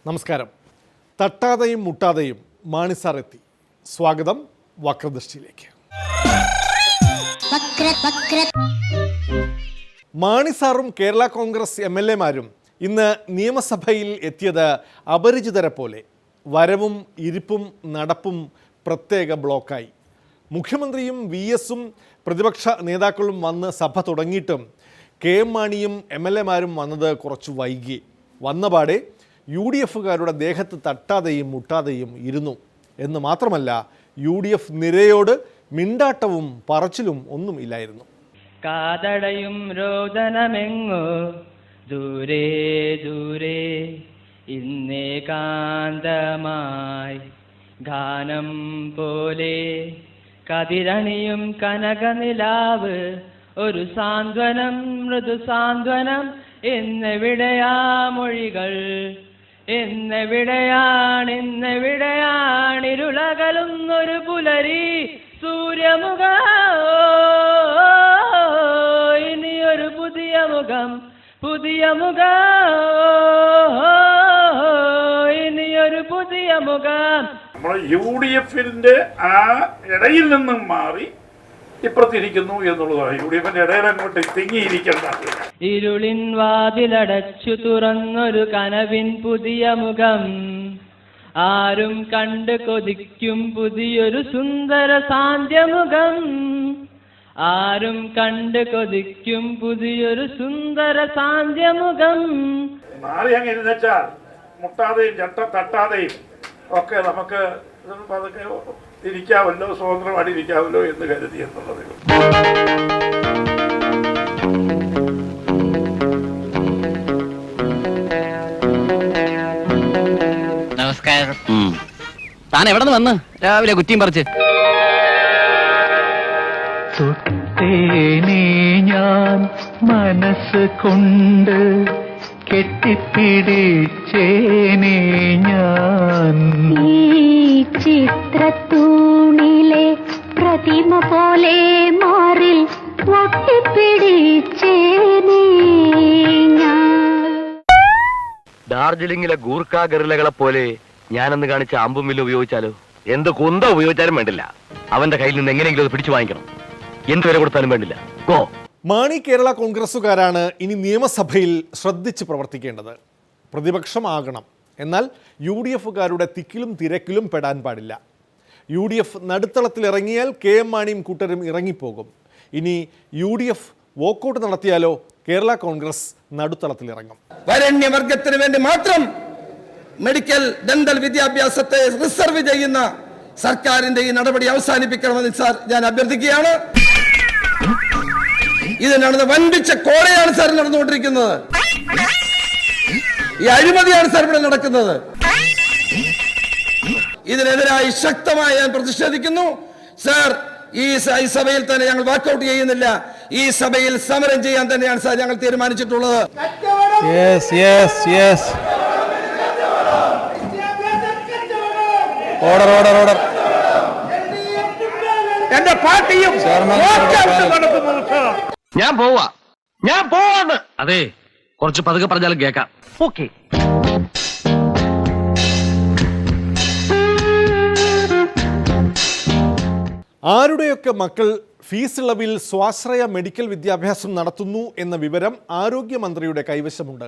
നമസ്കാരം. തട്ടാതെയും മുട്ടാതെയും മാണി സാർ എത്തി. സ്വാഗതം വക്രദൃഷ്ടിയിലേക്ക്. മാണി സാറും കേരള കോൺഗ്രസ് MLA-മാരും ഇന്ന് നിയമസഭയിൽ എത്തിയത് അപരിചിതരെ പോലെ. വരവും ഇരിപ്പും നടപ്പും പ്രത്യേക ബ്ലോക്കായി. മുഖ്യമന്ത്രിയും VS-ഉം പ്രതിപക്ഷ നേതാക്കളും വന്ന് സഭ തുടങ്ങിയിട്ടും KM മാണിയും MLA-മാരും വന്നത് കുറച്ച് വൈകി. വന്നപാടെ UDF-കാരുടെ ദേഹത്ത് തട്ടാതെയും മുട്ടാതെയും ഇരുന്നു എന്ന് മാത്രമല്ല, UDF നിരയോട് മിണ്ടാട്ടവും പറച്ചിലും ഒന്നും ഇല്ലായിരുന്നു. കാതടയും രോദനമെങ്ങോ ദൂരെ ദൂരെ ഇന്നേകാന്തമായി ഗാനം പോലെ കതിരണിയും കനകനിലാവ് ഒരു സാന്ത്വനം മൃദു സാന്ത്വനം എന്നെവിടെയാ മൊഴികൾ എന്നെവിടെയാണിരുളകലുന്നൊരു പുലരി സൂര്യമുഖ ഇനിയൊരു പുതിയ മുഖം ഇനിയൊരു പുതിയ മുഖം. നമ്മൾ UDF-ന്റെ ആ ഇടയിൽ നിന്നും മാറി ഇപ്പുറത്തിരിക്കുന്നു എന്നുള്ളതാണ്. UDF-ന്റെ ഇടയിൽ അങ്ങോട്ട് തിങ്ങിയിരിക്കേണ്ട. ഇരുളിൻ വാതിലടച്ചു തുറന്നൊരു കനവിൻ പുതിയ മുഖം ആരും കണ്ട് കൊതിക്കും പുതിയൊരു സുന്ദര സാന്ധ്യമുഖം. ആരും കണ്ട് കൊതിക്കും പുതിയൊരു സുന്ദര സാന്ധ്യമുഖം. മാറി അങ്ങ് എഴുന്നേച്ചാൽ മുട്ടാതെയും തട്ടാതെയും ഒക്കെ നമുക്ക് പതുക്കെ ഇരിക്കാമല്ലോ, സ്വതന്ത്രമായിട്ട് ഇരിക്കാമല്ലോ എന്ന് കരുതി എന്നുള്ളത്. നമസ്കാരം. താൻ എവിടെ നിന്ന് വന്ന് രാവിലെ കുറ്റിയും പറിച്ച്? തൊട്ടേനെ ഞാൻ മനസ്സ് കൊണ്ട് കെട്ടിപ്പിടിച്ചേനെ ഞാൻ ഈ ചിത്രത്തൂണിലെ പ്രതിമ പോലെ മാറിൽ ഒട്ടിപ്പിടിച്ചേനെ ഞാൻ. ഡാർജിലിംഗിലെ ഗൂർഖ ഗറിലകളെ പോലെ ഞാനന്ന് കാണിച്ച അമ്പും വില്ലും ഉപയോഗിച്ചാലോ? എന്ത് കുന്ത ഉപയോഗിച്ചാലും വേണ്ടില്ല, അവന്റെ കയ്യിൽ നിന്ന് എങ്ങനെയെങ്കിലും അത് പിടിച്ചു വാങ്ങിക്കണം. എന്ത് വില കൊടുത്താലും വേണ്ടില്ല. ഗോ. മാണി കേരള കോൺഗ്രസ്സുകാരാണ് ഇനി നിയമസഭയിൽ ശ്രദ്ധിച്ച് പ്രവർത്തിക്കേണ്ടത്. പ്രതിപക്ഷമാകണം, എന്നാൽ UDF-കാരുടെ തിക്കിലും തിരക്കിലും പെടാൻ പാടില്ല. UDF നടുത്തളത്തിലിറങ്ങിയാൽ KM മാണിയും കൂട്ടരും ഇറങ്ങിപ്പോകും. ഇനി UDF വോക്കൗട്ട് നടത്തിയാലോ കേരള കോൺഗ്രസ് നടുത്തളത്തിലിറങ്ങും. വരണ്യവർഗത്തിന് വേണ്ടി മാത്രം മെഡിക്കൽ ഡെന്റൽ വിദ്യാഭ്യാസത്തെ റിസർവ് ചെയ്യുന്ന സർക്കാരിന്റെ ഈ നടപടി അവസാനിപ്പിക്കണമെന്ന് സാർ ഞാൻ അഭ്യർത്ഥിക്കുകയാണ്. ഇത് നടന്ന വൻപിച്ച കോടയാണ് സാർ നടന്നുകൊണ്ടിരിക്കുന്നത്. ഈ അഴിമതിയാണ് സാർ ഇവിടെ നടക്കുന്നത്. ഇതിനെതിരായി ശക്തമായി ഞാൻ പ്രതിഷേധിക്കുന്നു സാർ. ഈ സഭയിൽ തന്നെ ഞങ്ങൾ വാക്കൗട്ട് ചെയ്യുന്നില്ല. ഈ സഭയിൽ സമരം ചെയ്യാൻ തന്നെയാണ് സാർ ഞങ്ങൾ തീരുമാനിച്ചിട്ടുള്ളത്. ഓർഡർ. എന്റെ പാർട്ടിയും ഞാൻ പോവാണ്. അതെ, കുറച്ച് പതുക്കെ പറഞ്ഞാലും കേൾക്കാം. ഓക്കെ. ആരുടെയൊക്കെ മക്കൾ ഫീസ് ഇളവിൽ സ്വാശ്രയ മെഡിക്കൽ വിദ്യാഭ്യാസം നടത്തുന്നു എന്ന വിവരം ആരോഗ്യമന്ത്രിയുടെ കൈവശമുണ്ട്.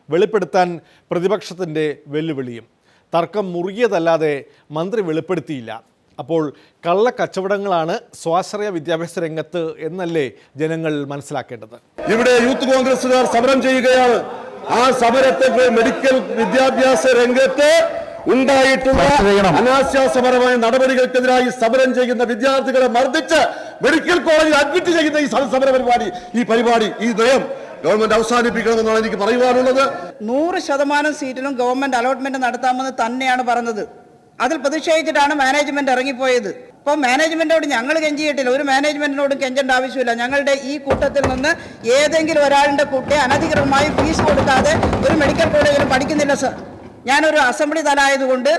വെളിപ്പെടുത്താൻ പ്രതിപക്ഷത്തിൻ്റെ വെല്ലുവിളിയും. തർക്കം മുറുകിയതല്ലാതെ മന്ത്രി വെളിപ്പെടുത്തിയില്ല. അപ്പോൾ കള്ളക്കച്ചവടങ്ങളാണ് സ്വാശ്രയ വിദ്യാഭ്യാസ രംഗത്ത് എന്നല്ലേ ജനങ്ങൾ മനസ്സിലാക്കേണ്ടത്? ഇവിടെ യൂത്ത് കോൺഗ്രസുകാർ സമരം ചെയ്യുകയാണ്. ആ സമരത്തെ മെഡിക്കൽ വിദ്യാഭ്യാസ രംഗത്ത് ഉണ്ടായിട്ടുള്ള അനാശാസ്യപരമായ നടപടികൾക്കെതിരായി സമരം ചെയ്യുന്ന വിദ്യാർത്ഥികളെ മർദ്ദിച്ച് മെഡിക്കൽ കോളേജിൽ അഡ്മിറ്റ് ചെയ്യുന്ന ഈ സമര പരിപാടി, ഈ നയം ഗവൺമെന്റ് അവസാനിപ്പിക്കണമെന്നാണ് എനിക്ക് പറയുവാനുള്ളത്. 100% സീറ്റിലും ഗവൺമെന്റ് അലോട്ട്മെന്റ് നടത്താമെന്ന് തന്നെയാണ് പറഞ്ഞത്. അതിൽ പ്രതിഷേധിച്ചിട്ടാണ് മാനേജ്മെന്റ് ഇറങ്ങിപ്പോയത്. അപ്പോൾ മാനേജ്മെന്റിനോട് ഞങ്ങൾ കെഞ്ചിയിട്ടില്ല. ഒരു മാനേജ്മെന്റിനോടും കെഞ്ചേണ്ട ആവശ്യമില്ല. ഞങ്ങളുടെ ഈ കൂട്ടത്തിൽ നിന്ന് ഏതെങ്കിലും ഒരാളുടെ കുട്ടി അനധികൃതമായി ഫീസ് കൊടുക്കാതെ ഒരു മെഡിക്കൽ കോളേജിൽ പഠിക്കുന്നില്ല സർ. ഞാനൊരു അസംബ്ലി തലമായതുകൊണ്ട്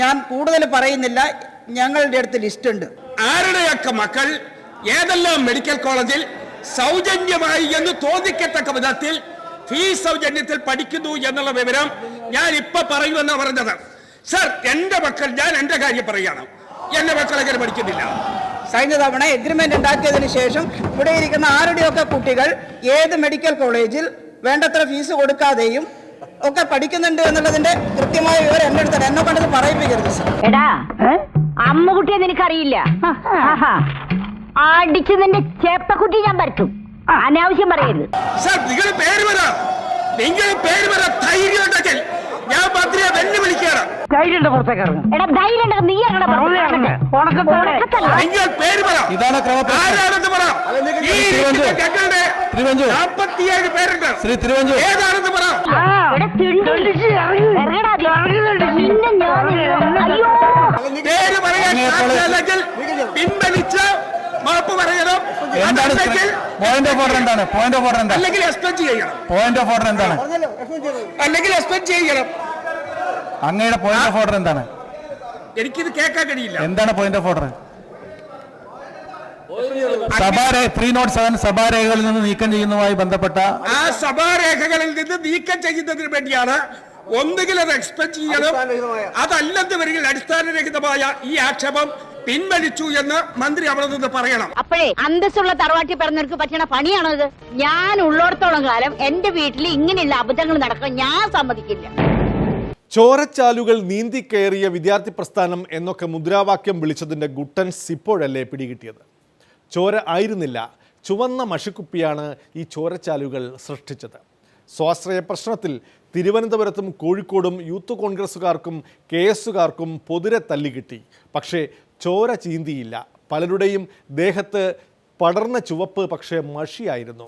ഞാൻ കൂടുതൽ പറയുന്നില്ല. ഞങ്ങളുടെ അടുത്ത് ലിസ്റ്റ് ഉണ്ട്. ആരുടെയൊക്കെ മക്കൾ ഏതെല്ലാം മെഡിക്കൽ കോളേജിൽ സൗജന്യമായി എന്ന് തോന്നിക്കത്തക്ക വിധത്തിൽ ഫീസ് സൗജന്യത്തിൽ പഠിക്കുന്നു എന്നുള്ള വിവരം ഞാൻ ഇപ്പൊ പറയുമെന്നാണ് പറഞ്ഞത്. സർ, എന്റെ മക്കൾ, ഞാൻ എന്റെ കാര്യം പറയുകയാണ്, എന്റെ മക്കൾ എങ്ങനെ പഠിക്കുന്നില്ല? കഴിഞ്ഞ തവണ എഗ്രിമെന്റ് ഉണ്ടാക്കിയതിനു ശേഷം ഇവിടെ ഇരിക്കുന്ന ആരുടെയൊക്കെ കുട്ടികൾ ഏത് മെഡിക്കൽ കോളേജിൽ വേണ്ടത്ര ഫീസ് കൊടുക്കാതെയും ഒക്കെ പഠിക്കുന്നുണ്ട് എന്നുള്ളതിന്റെ കൃത്യമായ വിവരം എന്റെ അടുത്ത് എന്നെ കണ്ടത് പറയിപ്പിക്കരുത് സർ. എടാ അമ്മുകുട്ടിയെ നിനക്കറിയില്ല. അടിച്ചതിന്റെ ചേപ്പക്കുട്ടി ഞാൻ പരത്തും. അനാവശ്യം പറയരുത്. സർ, നിങ്ങൾ പേര് പറ, ധൈര്യം ഉണ്ടെങ്കിൽ ഞാൻ മന്ത്രിയെ വെല്ലുവിളിക്കുകയാണ്. എടാ ധൈര്യം നീ നിങ്ങൾ പേര് പറ, ആരാണെന്ന് പറ. ഈ ഞങ്ങളുടെ 47 പേരുണ്ട്, ഏതാണെന്ന് പറ. പേര് പറയാൻ സാധ്യമല്ലെങ്കിൽ പിൻവലിച്ച് മാപ്പ് പറയണം, അല്ലെങ്കിൽ എക്സ്പെൻഡ് ചെയ്യണം, അല്ലെങ്കിൽ എക്സ്പെൻഡ് ചെയ്യണം. അങ്ങയുടെ പോയിന്റ് ഓഫ് ഓർഡർ എന്താണ്? എനിക്കിത് കേൾക്കാൻ കഴിയില്ല. എന്താണ് പോയിന്റ് ഓഫ് ഓർഡർ? 307 സഭാരേഖകളിൽ നിന്ന് നീക്കം ചെയ്യുന്നതുമായി ബന്ധപ്പെട്ട ആ സഭാരേഖകളിൽ നിന്ന് നീക്കം ചെയ്യുന്നതിന് വേണ്ടിയാണ് ഒന്നുകിൽ അത് എക്സ്പെൻഡ് ചെയ്യണം, അതല്ലെന്ന് വരികിൽ അടിസ്ഥാനരഹിതമായ ഈ ആക്ഷേപം പിൻവലിച്ചു എന്ന് മന്ത്രി അവിടെ നിന്ന് പറയണം. അപ്പോഴേ അന്തസ്സുള്ള തറവാട്ടി പറഞ്ഞവർക്ക് പറ്റണ പണിയാണോ ഇത്? ഞാൻ ഉള്ളോടത്തോളം കാലം എന്റെ വീട്ടിൽ ഇങ്ങനെയുള്ള അബദ്ധങ്ങൾ നടക്കാൻ ഞാൻ സമ്മതിക്കില്ല. ചോരച്ചാലുകൾ നീന്തിക്കയറിയ വിദ്യാർത്ഥി പ്രസ്ഥാനം എന്നൊക്കെ മുദ്രാവാക്യം വിളിച്ചതിൻ്റെ ഗുട്ടൻസ് ഇപ്പോഴല്ലേ പിടികിട്ടിയത്? ചോര ആയിരുന്നില്ല, ചുവന്ന മഷിക്കുപ്പിയാണ് ഈ ചോരച്ചാലുകൾ സൃഷ്ടിച്ചത്. സ്വാശ്രയ പ്രശ്നത്തിൽ തിരുവനന്തപുരത്തും കോഴിക്കോടും യൂത്ത് കോൺഗ്രസ്സുകാർക്കും KS-കാർക്കും പൊതുരെ തല്ലിക്കിട്ടി. പക്ഷേ ചോര ചീന്തിയില്ല. പലരുടെയും ദേഹത്ത് പടർന്ന ചുവപ്പ് പക്ഷേ മഷിയായിരുന്നു.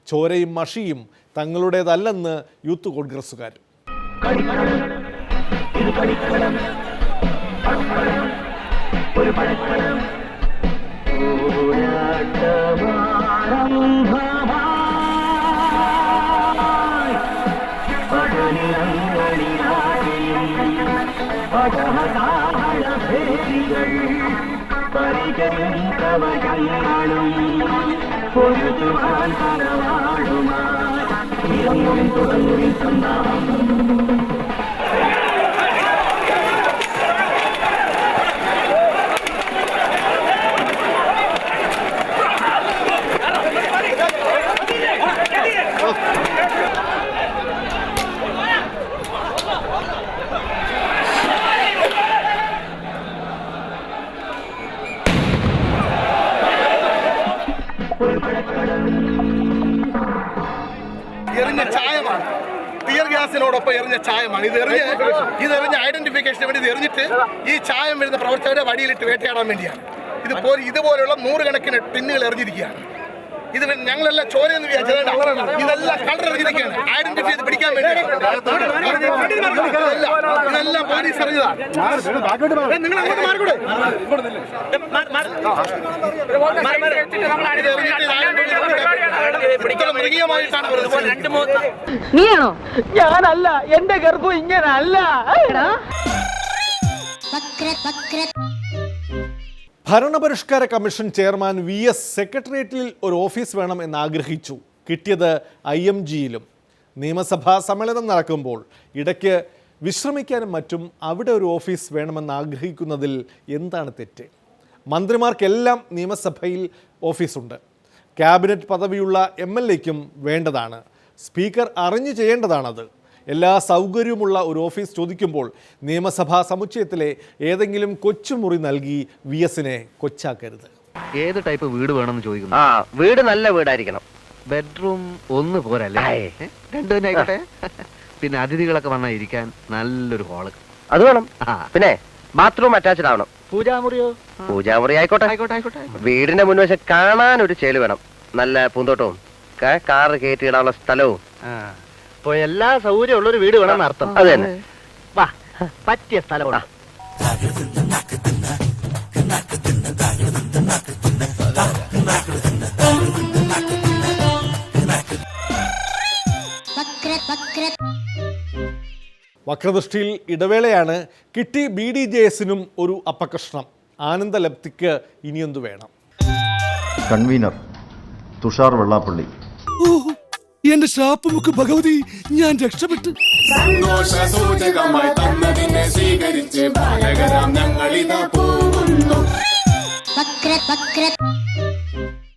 ചോരയും മഷിയും തങ്ങളുടേതല്ലെന്ന് യൂത്ത് കോൺഗ്രസ്സുകാർ. എറിഞ്ഞ ചായമാണ്, ടിയർ ഗ്യാസിനോടൊപ്പം എറിഞ്ഞ ചായമാണ്. ഇതെറിഞ്ഞ ഐഡന്റിഫിക്കേഷന് വേണ്ടി ഇത് എറിഞ്ഞിട്ട് ഈ ചായം വരുന്ന പ്രവർത്തകരെ വടിയിലിട്ട് വേട്ടയാടാൻ വേണ്ടിയാണ്. ഇതുപോലുള്ള 100 കണക്കിന് ടിന്നുകൾ എറിഞ്ഞിരിക്കുകയാണ്. ഇത് ഞങ്ങളെല്ലാം ചോരയെന്ന് വിചാരിച്ചതല്ല, ഇതെല്ലാം കളർ എറിഞ്ഞിരിക്കുകയാണ്. ഐഡന്റിഫൈ ചെയ്ത് പിടിക്കാൻ വേണ്ടി ഇതെല്ലാം പോലീസ് എറിഞ്ഞതാണ്. നിങ്ങൾ അങ്ങോട്ട് മാറിക്കൂടെ? മൃഗീയമായിട്ടാണ് നീയാണോ? ഞാനല്ല, എന്റെ ഗർഭം ഇങ്ങനല്ല. ഭരണപരിഷ്കാര കമ്മീഷൻ ചെയർമാൻ VS സെക്രട്ടേറിയറ്റിൽ ഒരു ഓഫീസ് വേണം എന്ന് ആഗ്രഹിച്ചു. കിട്ടിയത് IMG-യിലും. നിയമസഭാ സമ്മേളനം നടക്കുമ്പോൾ ഇടയ്ക്ക് വിശ്രമിക്കാനും മറ്റും അവിടെ ഒരു ഓഫീസ് വേണമെന്ന് ആഗ്രഹിക്കുന്നതിൽ എന്താണ് തെറ്റ്? മന്ത്രിമാർക്കെല്ലാം നിയമസഭയിൽ ഓഫീസുണ്ട്. ക്യാബിനറ്റ് പദവിയുള്ള MLA-ക്കും വേണ്ടതാണ്. സ്പീക്കർ അറിഞ്ഞു ചെയ്യേണ്ടതാണത്. എല്ലാ സൗകര്യവുമുള്ള ഒരു ഓഫീസ് ചോദിക്കുമ്പോൾ നിയമസഭാ സമുച്ചയത്തിലെ ഏതെങ്കിലും കൊച്ചുമുറി നൽകി VS-നെ കൊച്ചാക്കരുത്. ഏത് ടൈപ്പ് വീട് വേണമെന്ന് ചോദിക്കുന്നു. വീട് നല്ല വീടായിരിക്കണം. ബെഡ്റൂം 1 പോരല്ലേ? 2 തന്നെ ആയിക്കോട്ടെ. പിന്നെ അതിഥികളൊക്കെ വന്നാൽ ഇരിക്കാൻ നല്ലൊരു ഹാള് അത് വേണം. പിന്നെ ബാത്റൂം അറ്റാച്ച്ഡ് ആവണം. പൂജാമുറിയോ? പൂജാമുറി ആയിക്കോട്ടെ. വീടിന്റെ മുൻവശം കാണാൻ ഒരു ചേല് വേണം. നല്ല പൂന്തോട്ടവും കാറ് കയറ്റിയിടാനുള്ള സ്ഥലവും. അപ്പൊ എല്ലാ സൗകര്യം ഉള്ളൊരു വീട് വേണം അർത്ഥം. അത് തന്നെ. വാ, പറ്റിയ സ്ഥലമാണ്. വക്രദൃഷ്ടിയിൽ ഇടവേളയാണ്. കിട്ടി BDJS-നും ഒരു അപകർഷണം. ആനന്ദലബ്ധിക്ക് ഇനിയൊന്നു വേണം. കൺവീനർ തുഷാർ വെള്ളാപ്പള്ളി. എന്റെ ശാപമുക്ക് ഭഗവതി, ഞാൻ രക്ഷപ്പെട്ടു. സന്തോഷ സൂചകമായി തന്നതിനെ സ്വീകരിച്ച് ബാലകരാം ഞങ്ങളിതാ പോകുന്നു.